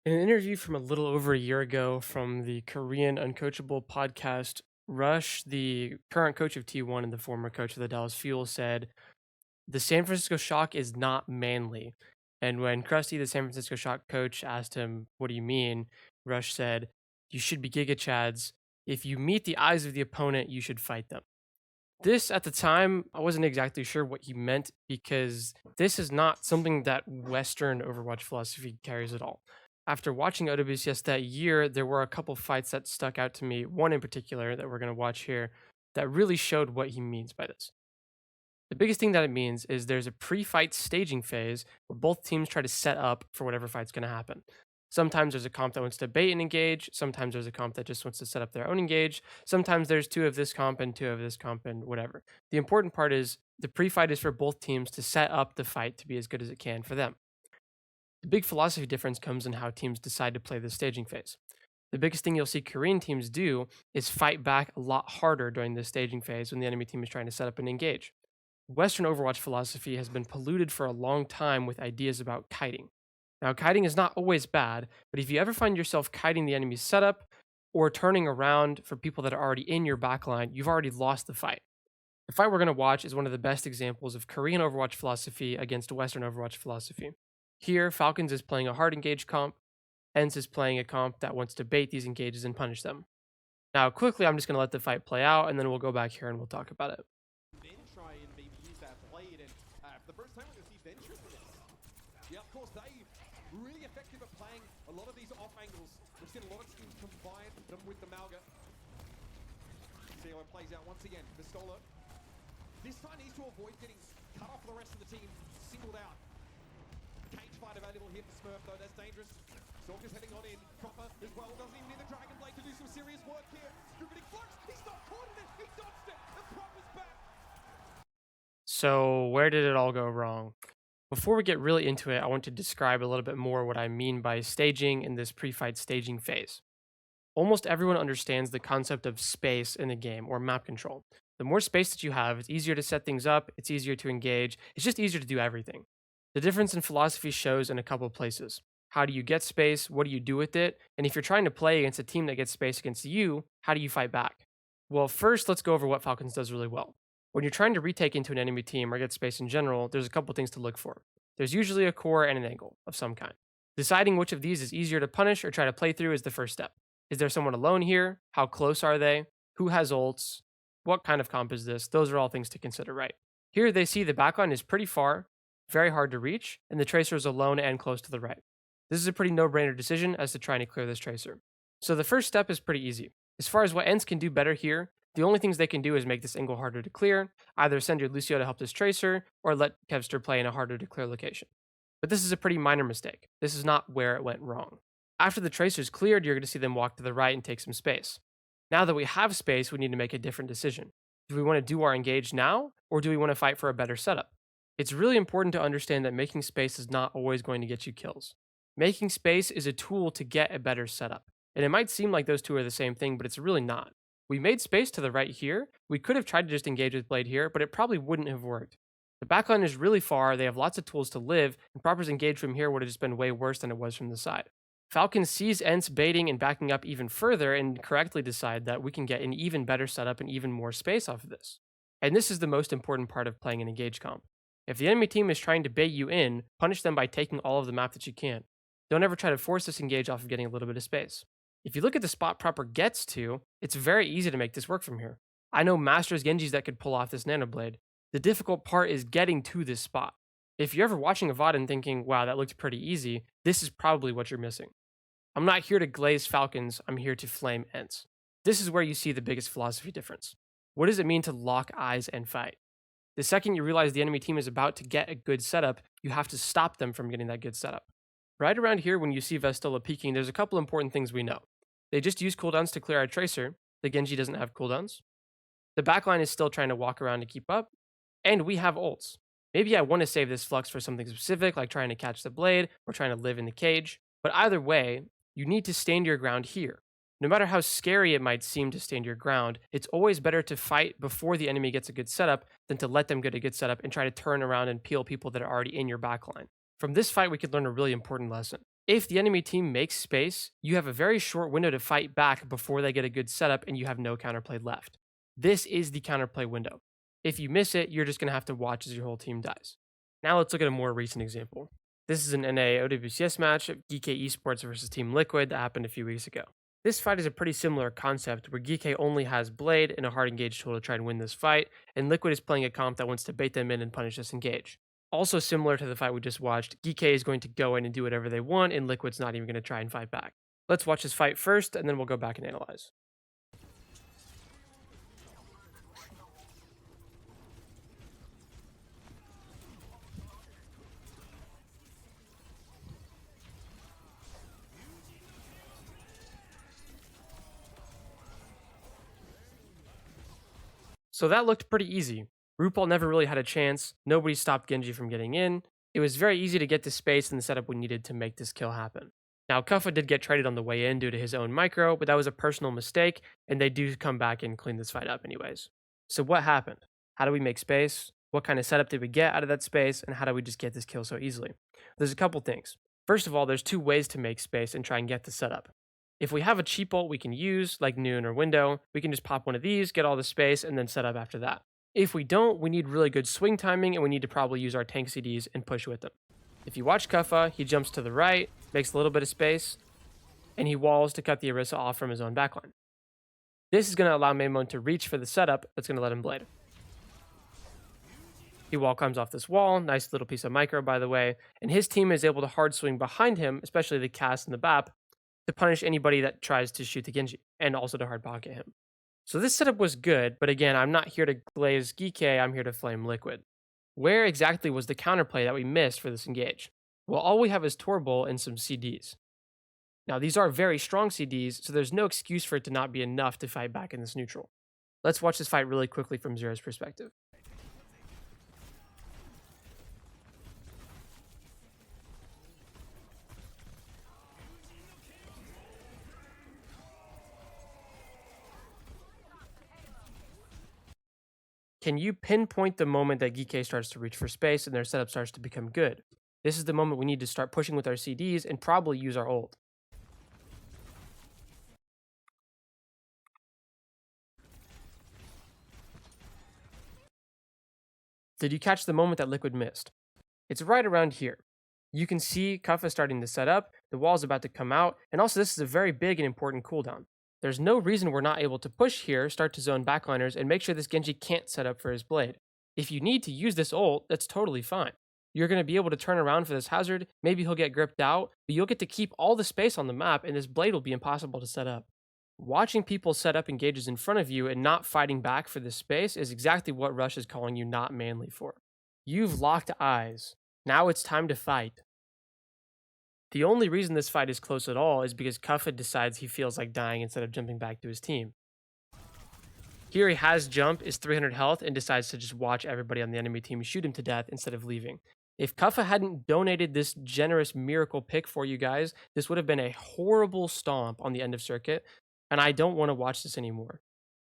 In an interview from a little over a year ago from the Korean Uncoachable podcast, Rush, the current coach of T1 and the former coach of the Dallas Fuel, said, "The San Francisco Shock is not manly." And when Krusty, the San Francisco Shock coach, asked him, "What do you mean?" Rush said, "You should be Giga Chads. If you meet the eyes of the opponent, you should fight them." This, at the time, I wasn't exactly sure what he meant because this is not something that Western Overwatch philosophy carries at all. After watching OWCS that year, there were a couple fights that stuck out to me, one in particular that we're going to watch here, that really showed what he means by this. The biggest thing that it means is there's a pre-fight staging phase where both teams try to set up for whatever fight's going to happen. Sometimes there's a comp that wants to bait and engage. Sometimes there's a comp that just wants to set up their own engage. Sometimes there's two of this comp and two of this comp and whatever. The important part is the pre-fight is for both teams to set up the fight to be as good as it can for them. The big philosophy difference comes in how teams decide to play the staging phase. The biggest thing you'll see Korean teams do is fight back a lot harder during the staging phase when the enemy team is trying to set up and engage. Western Overwatch philosophy has been polluted for a long time with ideas about kiting. Now, kiting is not always bad, but if you ever find yourself kiting the enemy's setup or turning around for people that are already in your backline, you've already lost the fight. The fight we're going to watch is one of the best examples of Korean Overwatch philosophy against Western Overwatch philosophy. Here, Falcons is playing a hard engage comp, ENCE is playing a comp that wants to bait these engages and punish them. Now, quickly, I'm just going to let the fight play out, and then we'll go back here and we'll talk about it. Then try and maybe use that blade, and for the first time we're going to see Venture for this. Yeah, of course, they really effective at playing a lot of these off angles. We've seen a lot of teams combine them with the Malga. See how it plays out once again. Pistola this time needs to avoid getting cut off the rest of the team, singled out. Cage fight available here for Smurf, though. That's dangerous. Stalker's heading on in. Copper as well. Doesn't even need the Dragon Blade to do some serious work here. Distributing flux. He's not caught in it. He dodged it. And Proper's back. So, where did it all go wrong? Before we get really into it, I want to describe a little bit more what I mean by staging in this pre-fight staging phase. Almost everyone understands the concept of space in the game or map control. The more space that you have, it's easier to set things up, it's easier to engage, it's just easier to do everything. The difference in philosophy shows in a couple of places. How do you get space? What do you do with it? And if you're trying to play against a team that gets space against you, how do you fight back? Well, first, let's go over what Falcons does really well. When you're trying to retake into an enemy team or get space in general, there's a couple things to look for. There's usually a core and an angle of some kind. Deciding which of these is easier to punish or try to play through is the first step. Is there someone alone here? How close are they? Who has ults? What kind of comp is this? Those are all things to consider, right? Here they see the backline is pretty far, very hard to reach, and the tracer is alone and close to the right. This is a pretty no-brainer decision as to trying to clear this tracer. So the first step is pretty easy. As far as what ENCE can do better here, the only things they can do is make this angle harder to clear, either send your Lucio to help this tracer, or let Kevster play in a harder to clear location. But this is a pretty minor mistake. This is not where it went wrong. After the tracer is cleared, you're going to see them walk to the right and take some space. Now that we have space, we need to make a different decision. Do we want to do our engage now, or do we want to fight for a better setup? It's really important to understand that making space is not always going to get you kills. Making space is a tool to get a better setup. And it might seem like those two are the same thing, but it's really not. We made space to the right here. We could have tried to just engage with Blade here, but it probably wouldn't have worked. The backline is really far, they have lots of tools to live, and Proper's engage from here would have just been way worse than it was from the side. Falcon sees ENCE baiting and backing up even further and correctly decide that we can get an even better setup and even more space off of this. And this is the most important part of playing an engage comp. If the enemy team is trying to bait you in, punish them by taking all of the map that you can. Don't ever try to force this engage off of getting a little bit of space. If you look at the spot Proper gets to, it's very easy to make this work from here. I know Masters Genjis that could pull off this Nano Blade. The difficult part is getting to this spot. If you're ever watching a VOD and thinking, wow, that looked pretty easy, this is probably what you're missing. I'm not here to glaze Falcons, I'm here to flame ENCE. This is where you see the biggest philosophy difference. What does it mean to lock eyes and fight? The second you realize the enemy team is about to get a good setup, you have to stop them from getting that good setup. Right around here, when you see Vestola peeking, there's a couple important things we know. They just use cooldowns to clear our tracer. The Genji doesn't have cooldowns. The backline is still trying to walk around to keep up. And we have ults. Maybe I want to save this flux for something specific, like trying to catch the blade or trying to live in the cage. But either way, you need to stand your ground here. No matter how scary it might seem to stand your ground, it's always better to fight before the enemy gets a good setup than to let them get a good setup and try to turn around and peel people that are already in your backline. From this fight, we could learn a really important lesson. If the enemy team makes space, you have a very short window to fight back before they get a good setup and you have no counterplay left. This is the counterplay window. If you miss it, you're just going to have to watch as your whole team dies. Now let's look at a more recent example. This is an NA OWCS match of GK Esports versus Team Liquid that happened a few weeks ago. This fight is a pretty similar concept where GK only has Blade and a hard engage tool to try and win this fight, and Liquid is playing a comp that wants to bait them in and punish this engage. Also similar to the fight we just watched, GK is going to go in and do whatever they want, and Liquid's not even going to try and fight back. Let's watch this fight first, and then we'll go back and analyze. So that looked pretty easy. RuPaul never really had a chance, nobody stopped Genji from getting in. It was very easy to get the space and the setup we needed to make this kill happen. Now, Kuffa did get traded on the way in due to his own micro, but that was a personal mistake, and they do come back and clean this fight up anyways. So what happened? How do we make space? What kind of setup did we get out of that space? And how do we just get this kill so easily? There's a couple things. First of all, there's two ways to make space and try and get the setup. If we have a cheap ult we can use, like Noon or Window, we can just pop one of these, get all the space, and then set up after that. If we don't, we need really good swing timing, and we need to probably use our tank CDs and push with them. If you watch Kuffa, he jumps to the right, makes a little bit of space, and he walls to cut the Orisa off from his own backline. This is going to allow Maimon to reach for the setup that's going to let him blade. He wall comes off this wall, nice little piece of micro by the way, and his team is able to hard swing behind him, especially the cast and the BAP, to punish anybody that tries to shoot the Genji, and also to hard pocket him. So this setup was good, but again, I'm not here to glaze Geeke, I'm here to flame Liquid. Where exactly was the counterplay that we missed for this engage? Well, all we have is Torbull and some CDs. Now, these are very strong CDs, so there's no excuse for it to not be enough to fight back in this neutral. Let's watch this fight really quickly from Zero's perspective. Can you pinpoint the moment that Geeke starts to reach for space and their setup starts to become good? This is the moment we need to start pushing with our CDs and probably use our ult. Did you catch the moment that Liquid missed? It's right around here. You can see Kuffa starting to set up, the wall's about to come out, and also this is a very big and important cooldown. There's no reason we're not able to push here, start to zone backliners, and make sure this Genji can't set up for his blade. If you need to use this ult, that's totally fine. You're going to be able to turn around for this hazard, maybe he'll get gripped out, but you'll get to keep all the space on the map, and this blade will be impossible to set up. Watching people set up engages in front of you and not fighting back for this space is exactly what Rush is calling you not manly for. You've locked eyes. Now it's time to fight. The only reason this fight is close at all is because Kuffa decides he feels like dying instead of jumping back to his team. Here he has jump, is 300 health, and decides to just watch everybody on the enemy team shoot him to death instead of leaving. If Kuffa hadn't donated this generous miracle pick for you guys, this would have been a horrible stomp on the end of circuit, and I don't want to watch this anymore.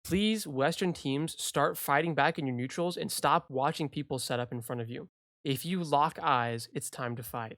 Please, Western teams, start fighting back in your neutrals and stop watching people set up in front of you. If you lock eyes, it's time to fight.